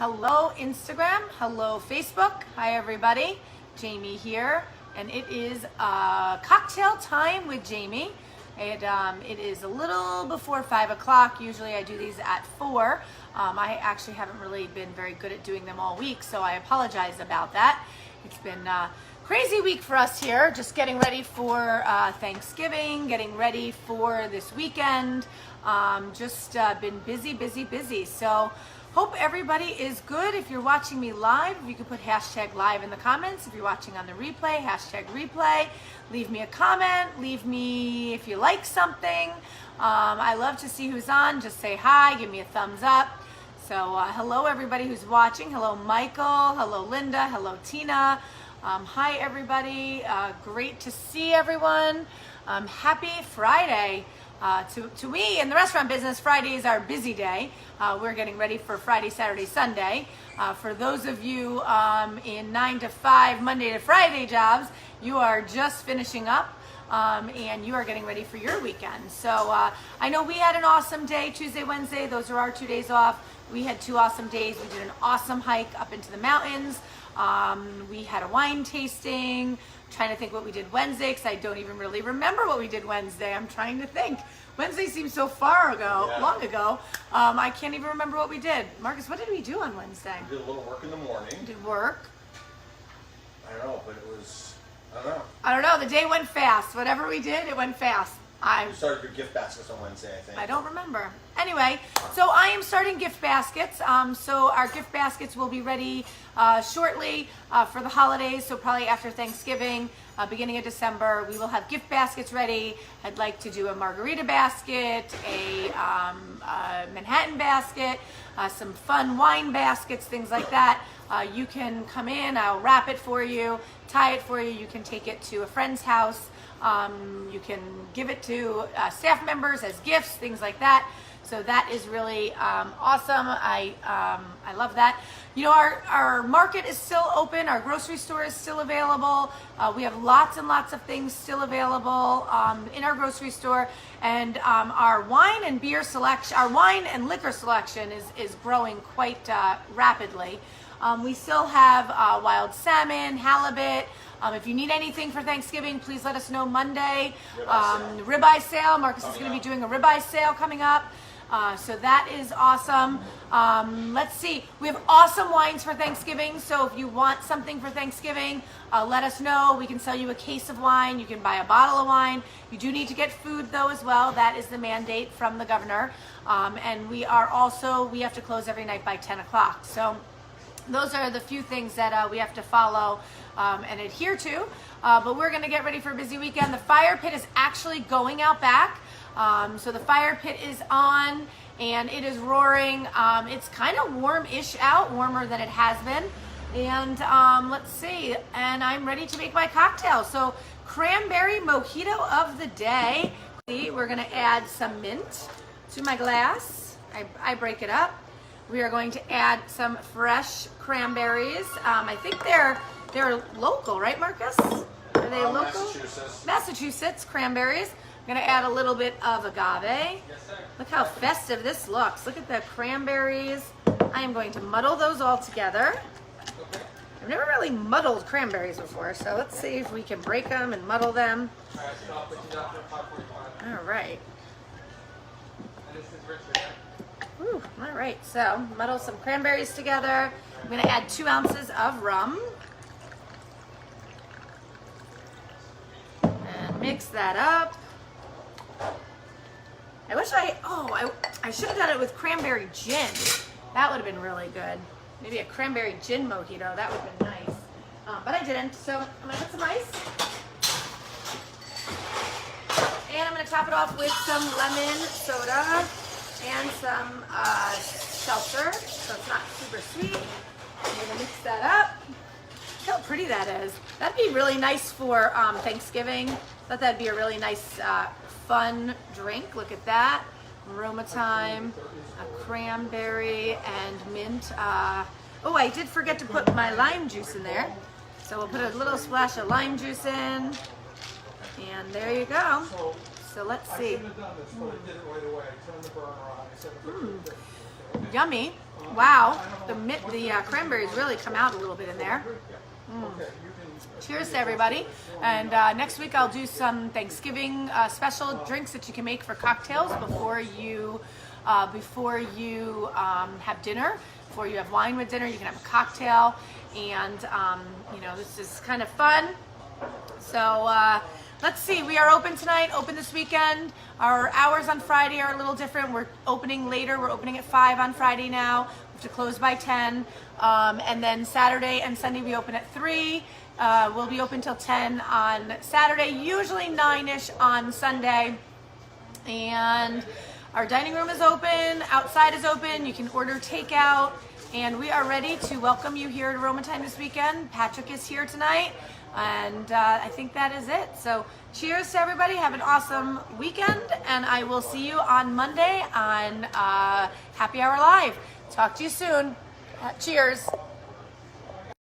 Hello Instagram, hello Facebook. Hi everybody, Jamie here, and it is cocktail time with Jamie. It is a little before 5 o'clock. Usually I do these at 4. I actually haven't really been very good at doing them all week, so I apologize about that. It's been a crazy week for us here, just getting ready for Thanksgiving, getting ready for this weekend. Just been busy. So hope everybody is good. If you're watching me live, if you could put hashtag live in the comments. If you're watching on the replay, hashtag replay. Leave me a comment. Leave me if you like something. I love to see who's on. Just say hi. Give me a thumbs up. So hello everybody who's watching. Hello Michael. Hello Linda. Hello Tina. Hi everybody. Great to see everyone. Happy Friday. To me, in the restaurant business, Friday is our busy day. We're getting ready for Friday, Saturday, Sunday. For those of you in 9 to 5, Monday to Friday jobs, you are just finishing up and you are getting ready for your weekend. So I know we had an awesome day, Tuesday, Wednesday. Those are our 2 days off. We had 2 awesome days. We did an awesome hike up into the mountains. We had a wine tasting. Trying to think what we did Wednesday because I don't even really remember what we did Wednesday. I'm trying to think. Wednesday seems so long ago. I can't even remember what we did. Marcus, what did we do on Wednesday? We did a little work in the morning. Did work? I don't know, but it was, I don't know. The day went fast. Whatever we did, it went fast. We started your gift baskets on Wednesday, I think. I don't remember. Anyway, so I am starting gift baskets. So our gift baskets will be ready shortly for the holidays. So probably after Thanksgiving, beginning of December, we will have gift baskets ready. I'd like to do a margarita basket, a Manhattan basket, some fun wine baskets, things like that. You can come in, I'll wrap it for you, tie it for you. You can take it to a friend's house. You can give it to staff members as gifts, things like that. So that is really awesome. I love that. You know, our market is still open. Our grocery store is still available. We have lots and lots of things still available in our grocery store. And our wine and beer selection, our wine and liquor selection is growing quite rapidly. We still have wild salmon, halibut. If you need anything for Thanksgiving, please let us know Monday. Ribeye sale. Marcus is going to be doing a ribeye sale coming up. So that is awesome. Let's see. We have awesome wines for Thanksgiving. So if you want something for Thanksgiving, let us know. We can sell you a case of wine. You can buy a bottle of wine. You do need to get food though as well. That is the mandate from the governor. And we have to close every night by 10 o'clock. So those are the few things that we have to follow and adhere to. But we're going to get ready for a busy weekend. The fire pit is actually going out back. So the fire pit is on and it is roaring. It's kind of warm-ish out, warmer than it has been. And let's see. And I'm ready to make my cocktail. So Cranberry Mojito of the day. See, we're going to add some mint to my glass. I break it up. We are going to add some fresh cranberries. I think they're local, right, Marcus? Are they local? Massachusetts cranberries. I'm going to add a little bit of agave. Yes, sir. Look how festive this looks. Look at the cranberries. I am going to muddle those all together. Okay. I've never really muddled cranberries before, so let's see if we can break them and muddle them. All right. Ooh, all right, so muddle some cranberries together. I'm going to add 2 ounces of rum. And mix that up. I wish I should have done it with cranberry gin. That would have been really good. Maybe a cranberry gin mojito. That would have been nice. But I didn't, so I'm going to put some ice. And I'm going to top it off with some lemon soda and some seltzer, so it's not super sweet. I'm going to mix that up. Look how pretty that is. That'd be really nice for Thanksgiving. I thought that'd be a really nice, fun drink. Look at that. Aroma thyme, a cranberry, and mint. Oh, I did forget to put my lime juice in there. So we'll put a little splash of lime juice in. And there you go. So let's see. Yummy. Wow, the cranberries really come out a little bit in there. Cheers to everybody. And next week I'll do some Thanksgiving special drinks that you can make for cocktails before you have dinner. Before you have wine with dinner, you can have a cocktail. And, this is kind of fun. So let's see, we are open tonight, open this weekend. Our hours on Friday are a little different. We're opening later. We're opening at 5 on Friday now. We have to close by 10. And then Saturday and Sunday we open at 3. We'll be open till 10 on Saturday, usually 9-ish on Sunday. And our dining room is open, outside is open, you can order takeout, and we are ready to welcome you here at Aroma Time this weekend. Patrick is here tonight, and I think that is it. So cheers to everybody, have an awesome weekend, and I will see you on Monday on Happy Hour Live. Talk to you soon. Cheers.